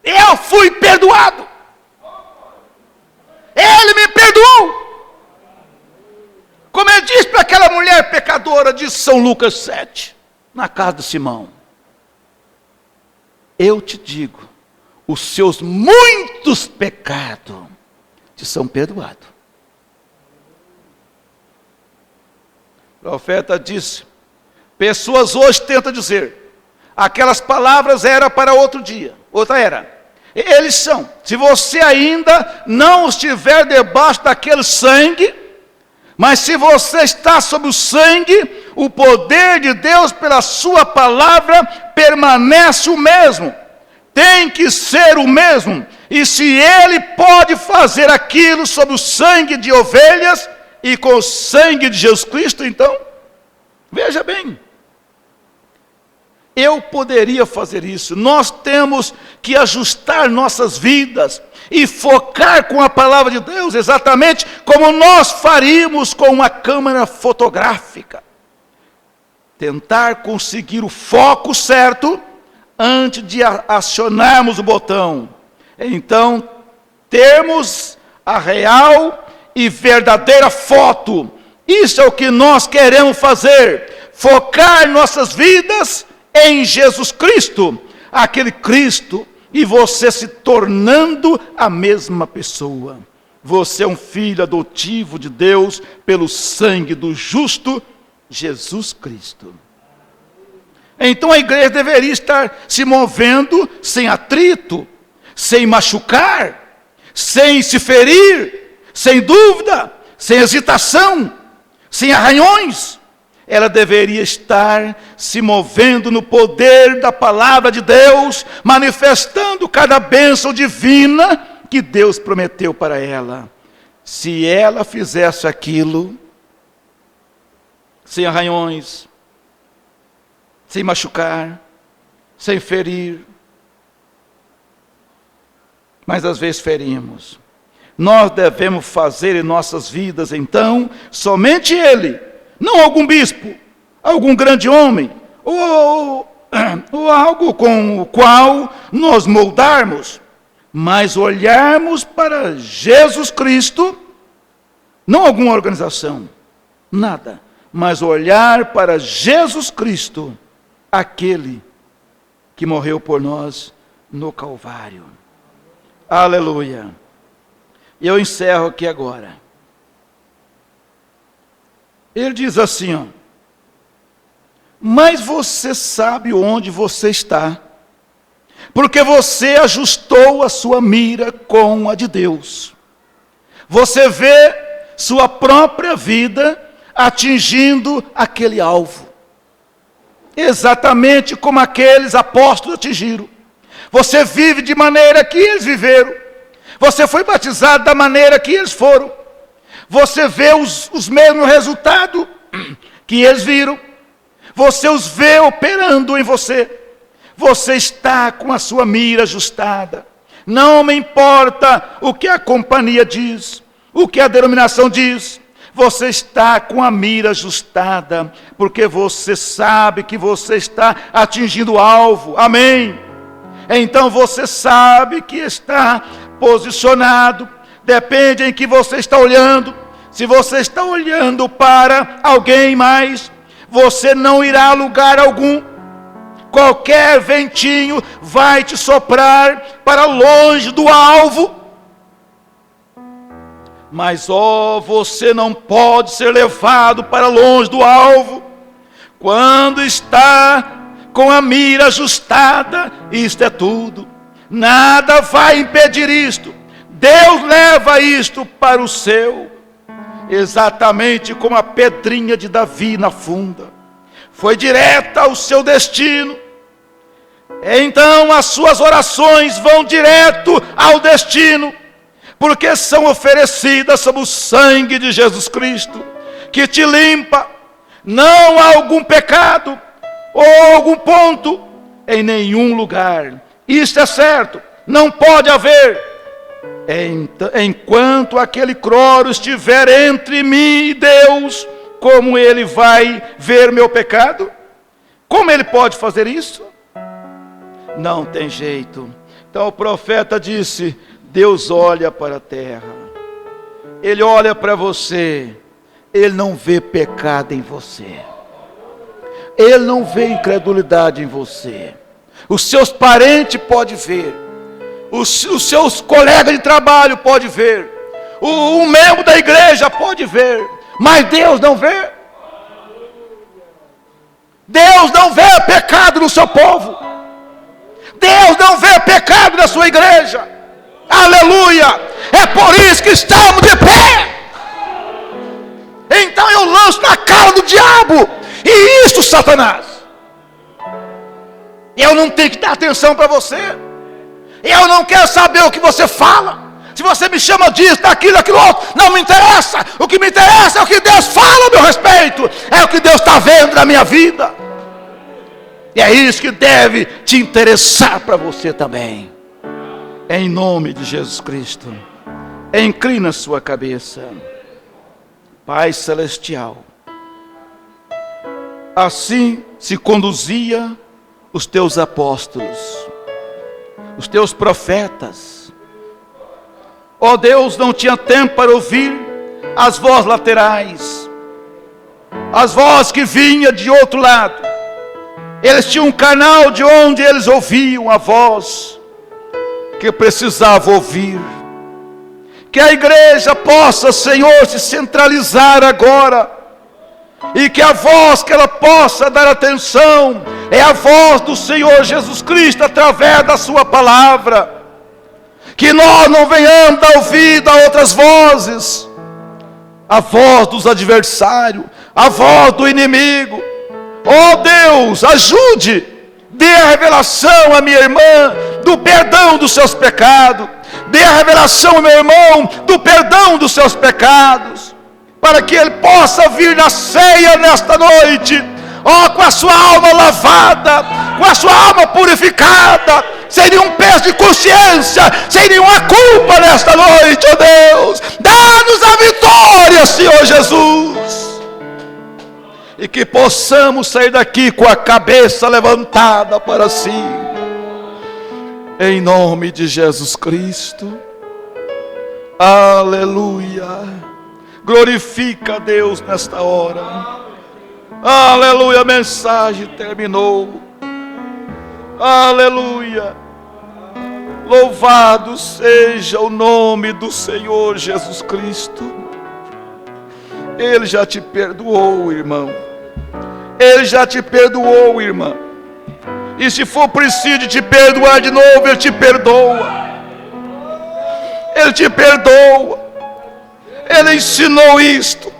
Eu fui perdoado. Ele me perdoou. Como ele diz para aquela mulher pecadora de São Lucas 7, na casa de Simão: eu te digo, os seus muitos pecados te são perdoados. O profeta disse: pessoas hoje tentam dizer, aquelas palavras eram para outro dia, outra era. Eles são, se você ainda não estiver debaixo daquele sangue, mas se você está sob o sangue, o poder de Deus pela sua palavra permanece o mesmo. Tem que ser o mesmo. E se ele pode fazer aquilo sob o sangue de ovelhas e com o sangue de Jesus Cristo, então, veja bem, eu poderia fazer isso. Nós temos que ajustar nossas vidas e focar com a palavra de Deus, exatamente como nós faríamos com uma câmera fotográfica. Tentar conseguir o foco certo antes de acionarmos o botão. Então, termos a real e verdadeira foto. Isso é o que nós queremos fazer. Focar nossas vidas em Jesus Cristo. Aquele Cristo, e você se tornando a mesma pessoa. Você é um filho adotivo de Deus pelo sangue do justo Jesus Cristo. Então a igreja deveria estar se movendo sem atrito, sem machucar, sem se ferir, sem dúvida, sem hesitação, sem arranhões. Ela deveria estar se movendo no poder da palavra de Deus, manifestando cada bênção divina que Deus prometeu para ela. Se ela fizesse aquilo, sem arranhões, sem machucar, sem ferir, mas às vezes ferimos. Nós devemos fazer em nossas vidas, então, somente Ele, não algum bispo, algum grande homem, ou algo com o qual nós moldarmos, mas olharmos para Jesus Cristo, não alguma organização, nada, mas olhar para Jesus Cristo, aquele que morreu por nós no Calvário. Aleluia. E eu encerro aqui agora. Ele diz assim, ó: mas você sabe onde você está, porque você ajustou a sua mira com a de Deus. Você vê sua própria vida atingindo aquele alvo, exatamente como aqueles apóstolos atingiram. Você vive de maneira que eles viveram. Você foi batizado da maneira que eles foram. Você vê os mesmos resultados que eles viram. Você os vê operando em você. Você está com a sua mira ajustada. Não me importa o que a companhia diz, o que a denominação diz. Você está com a mira ajustada, porque você sabe que você está atingindo o alvo. Amém? Então você sabe que está posicionado. Depende em que você está olhando. Se você está olhando para alguém mais, você não irá a lugar algum. qualquer ventinho vai te soprar para longe do alvo. Mas você não pode ser levado para longe do alvo quando está com a mira ajustada. Isto é tudo. Nada vai impedir isto. Deus leva isto para o céu, exatamente como a pedrinha de Davi na funda. Foi direta ao seu destino. Então as suas orações vão direto ao destino, porque são oferecidas sob o sangue de Jesus Cristo, que te limpa. Não há algum pecado ou algum ponto em nenhum lugar. Isto é certo, não pode haver. Enquanto aquele cloro estiver entre mim e Deus, como ele vai ver meu pecado? Como ele pode fazer isso? Não tem jeito. Então o profeta disse: Deus olha para a terra, Ele olha para você, Ele não vê pecado em você, Ele não vê incredulidade em você. Os seus parentes podem ver, os seus colegas de trabalho podem ver, um membro da igreja pode ver, mas Deus não vê. Deus não vê pecado no seu povo, Deus não vê pecado na sua igreja. Aleluia! É por isso que estamos de pé. Então eu lanço na cara do diabo, e isso, Satanás, eu não tenho que dar atenção para você. Eu não quero saber o que você fala. Se você me chama disso, daquilo, daquilo outro, não me interessa. O que me interessa é o que Deus fala a meu respeito, é o que Deus está vendo na minha vida. E é isso que deve te interessar para você também. Em nome de Jesus Cristo, inclina sua cabeça. Pai celestial, assim se conduzia os teus apóstolos, os teus profetas. Ó Deus, não tinha tempo para ouvir as vozes laterais, as vozes que vinham de outro lado. Eles tinham um canal de onde eles ouviam a voz que precisava ouvir. Que a igreja possa, Senhor, se centralizar agora, e que a voz que ela possa dar atenção é a voz do Senhor Jesus Cristo através da sua palavra. Que nós não venhamos dar ouvido a outras vozes, a voz dos adversários, a voz do inimigo. Oh Deus, ajude, dê a revelação à minha irmã do perdão dos seus pecados. Dê a revelação ao meu irmão do perdão dos seus pecados, para que ele possa vir na ceia nesta noite, com a sua alma lavada, com a sua alma purificada, sem nenhum peso de consciência, sem nenhuma culpa nesta noite, ó Deus. Dá-nos a vitória, Senhor Jesus, e que possamos sair daqui com a cabeça levantada para si, em nome de Jesus Cristo. Aleluia. Glorifica a Deus nesta hora. Aleluia. A mensagem terminou. Aleluia. Louvado seja o nome do Senhor Jesus Cristo. Ele já te perdoou, irmão. Ele já te perdoou, irmã. E se for preciso te perdoar de novo, Ele te perdoa. Ele te perdoa. Ele ensinou isto.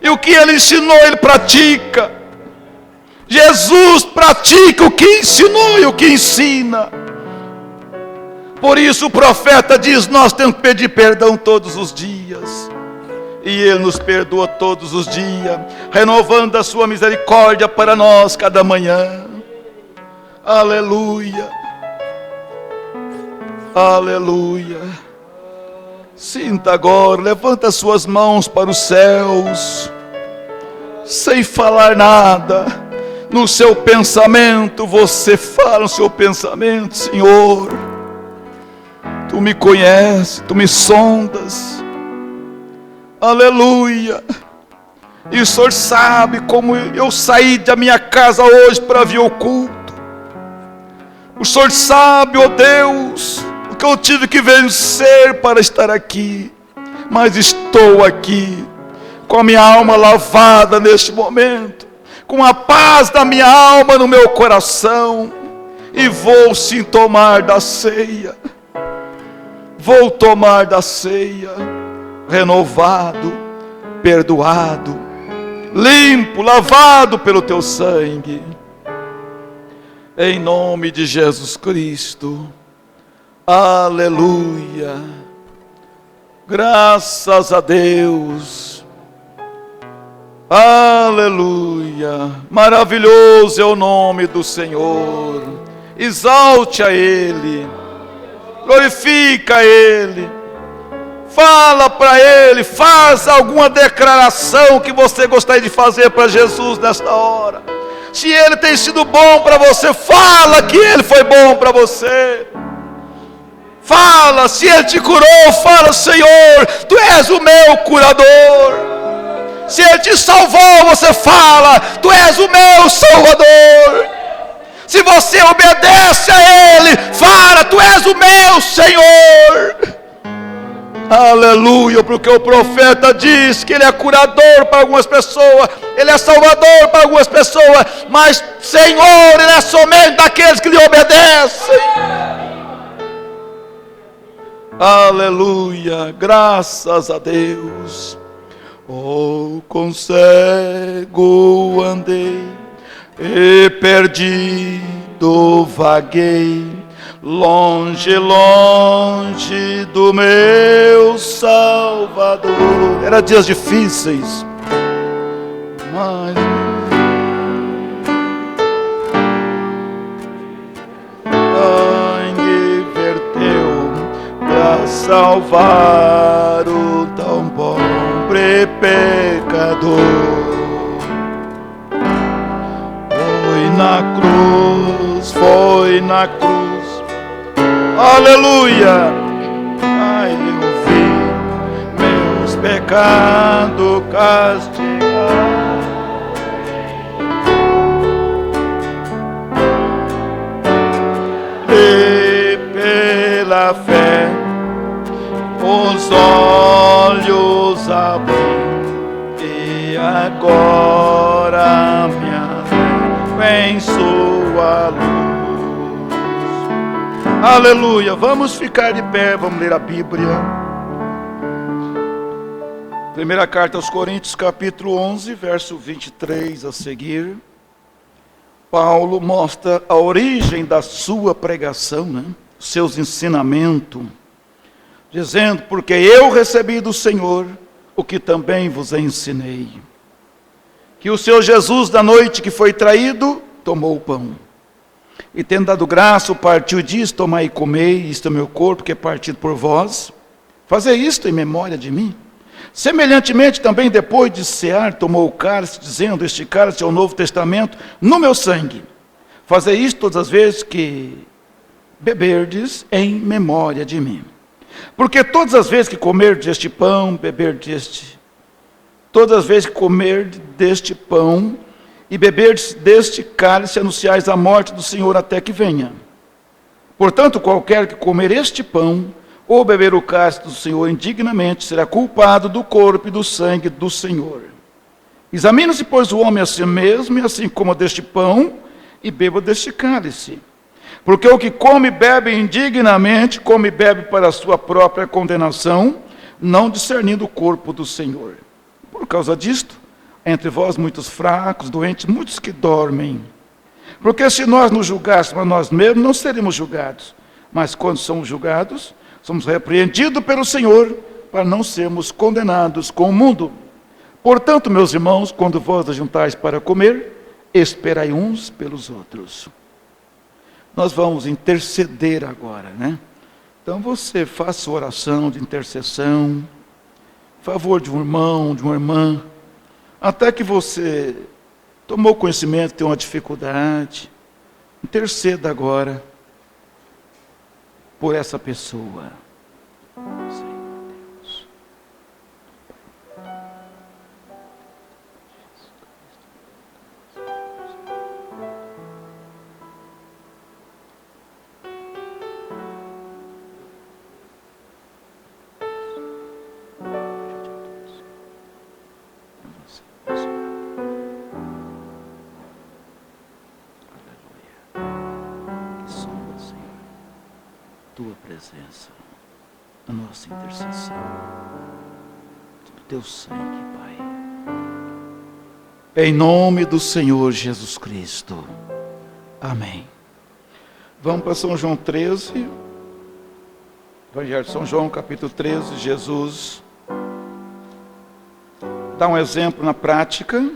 E o que Ele ensinou, Ele pratica. Jesus pratica o que ensinou e o que ensina. Por isso o profeta diz: nós temos que pedir perdão todos os dias. E Ele nos perdoa todos os dias, renovando a sua misericórdia para nós cada manhã. Aleluia. Aleluia. Sinta agora, levanta suas mãos para os céus, sem falar nada. No seu pensamento, você fala no seu pensamento: Senhor, Tu me conheces, Tu me sondas. Aleluia. E o Senhor sabe como eu saí da minha casa hoje para vir ao culto. O Senhor sabe, ó Deus, o que eu tive que vencer para estar aqui. Mas estou aqui, com a minha alma lavada neste momento, com a paz da minha alma no meu coração, e vou sim tomar da ceia. Vou tomar da ceia, renovado, perdoado, limpo, lavado pelo teu sangue. Em nome de Jesus Cristo. Aleluia. Graças a Deus. Aleluia. Maravilhoso é o nome do Senhor. Exalte a Ele. Glorifica a Ele. Fala para Ele. Faz alguma declaração que você gostaria de fazer para Jesus nesta hora. Se Ele tem sido bom para você, fala que Ele foi bom para você. Fala, se Ele te curou, fala: Senhor, Tu és o meu curador. Se Ele te salvou, você fala: Tu és o meu salvador. Se você obedece a Ele, fala: Tu és o meu Senhor. Aleluia, porque o profeta diz que Ele é curador para algumas pessoas, Ele é salvador para algumas pessoas, mas Senhor, Ele é somente daqueles que lhe obedecem. Aleluia, graças a Deus. Oh, com cego andei e perdido vaguei, longe, longe do meu Salvador. Era dias difíceis, mas sangue verteu para salvar o tão pobre pecador. Foi na cruz, aleluia. Ai, eu vi meus pecados castigar, e pela fé os olhos abri, e agora minha fé em sua luz. Aleluia, vamos ficar de pé, vamos ler a Bíblia. Primeira carta aos Coríntios, capítulo 11, verso 23 a seguir. Paulo mostra a origem da sua pregação, seus ensinamentos, dizendo: porque eu recebi do Senhor o que também vos ensinei, que o Senhor Jesus, da noite que foi traído, tomou o pão, e tendo dado graça, o partiu e disse: tomai e comei, isto é meu corpo que é partido por vós, fazei isto em memória de mim. Semelhantemente também, depois de cear, tomou o cálice, dizendo: este cálice é o novo testamento no meu sangue, fazei isto todas as vezes que beberdes em memória de mim. Porque todas as vezes que comerdes este pão, todas as vezes que comerdes deste pão e beberdes deste cálice, anunciais a morte do Senhor até que venha. Portanto, qualquer que comer este pão ou beber o cálice do Senhor indignamente será culpado do corpo e do sangue do Senhor. Examine-se, pois, o homem a si mesmo, e assim coma deste pão e beba deste cálice. Porque o que come e bebe indignamente, come e bebe para a sua própria condenação, não discernindo o corpo do Senhor. Por causa disto, entre vós muitos fracos, doentes, muitos que dormem. Porque se nós nos julgássemos a nós mesmos, não seríamos julgados. Mas quando somos julgados, somos repreendidos pelo Senhor, para não sermos condenados com o mundo. Portanto, meus irmãos, quando vós ajuntais para comer, esperai uns pelos outros. Nós vamos interceder agora, Então você faça oração de intercessão, em favor de um irmão, de uma irmã, até que você tomou conhecimento, tem uma dificuldade, interceda agora por essa pessoa. Senhor Deus. tua presença, a nossa intercessão, do teu sangue, Pai. Em nome do Senhor Jesus Cristo. Amém. Vamos para São João 13. Evangelho de São João, capítulo 13. Jesus dá um exemplo na prática,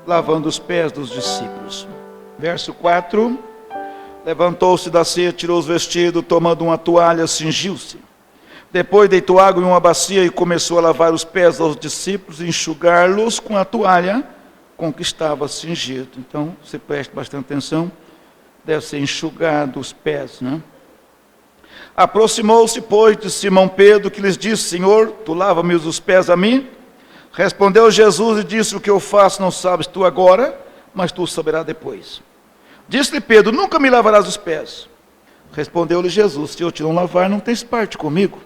lavando os pés dos discípulos. Verso 4. Levantou-se da ceia, tirou os vestidos, tomando uma toalha, cingiu-se. Depois deitou água em uma bacia e começou a lavar os pés aos discípulos e enxugar-los com a toalha com que estava cingido. Então, você preste bastante atenção, deve ser enxugado os pés, né? Aproximou-se, pois, de Simão Pedro, que lhes disse: Senhor, tu lava-me os pés a mim? Respondeu Jesus e disse: o que eu faço não sabes tu agora, mas tu saberás depois. Disse-lhe Pedro: nunca me lavarás os pés. Respondeu-lhe Jesus: se eu te não lavar, não tens parte comigo.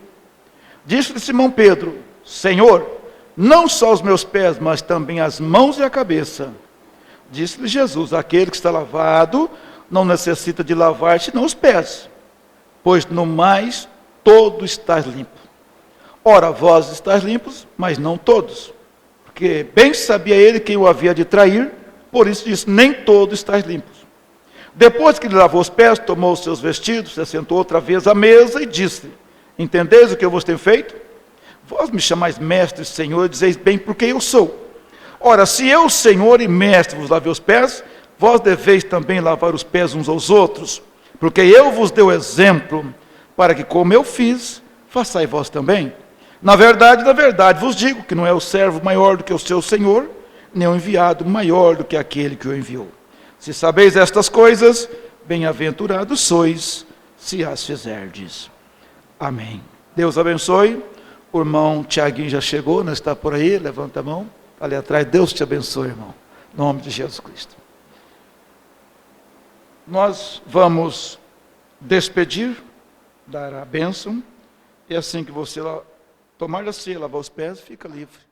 Disse-lhe Simão Pedro: Senhor, não só os meus pés, mas também as mãos e a cabeça. Disse-lhe Jesus: aquele que está lavado não necessita de lavar senão os pés, pois no mais todo estás limpo. Ora, vós estáis limpos, mas não todos. Porque bem sabia ele quem o havia de trair, por isso disse: nem todos estáis limpos. Depois que lhe lavou os pés, tomou os seus vestidos, se assentou outra vez à mesa e disse: entendeis o que eu vos tenho feito? Vós me chamais mestre e senhor, e dizeis bem porque eu sou. Ora, se eu, senhor e mestre, vos lavei os pés, vós deveis também lavar os pés uns aos outros, porque eu vos dei o exemplo, para que como eu fiz, façais vós também. Na verdade vos digo que não é o servo maior do que o seu senhor, nem o enviado maior do que aquele que o enviou. Se sabeis estas coisas, bem-aventurados sois, se as fizerdes. Amém. Deus abençoe. O irmão Tiaguinho já chegou, não está por aí? Levanta a mão. Ali atrás. Deus te abençoe, irmão. Em nome de Jesus Cristo. Nós vamos despedir, dar a bênção. E assim que você tomar a ceia, lavar os pés, fica livre.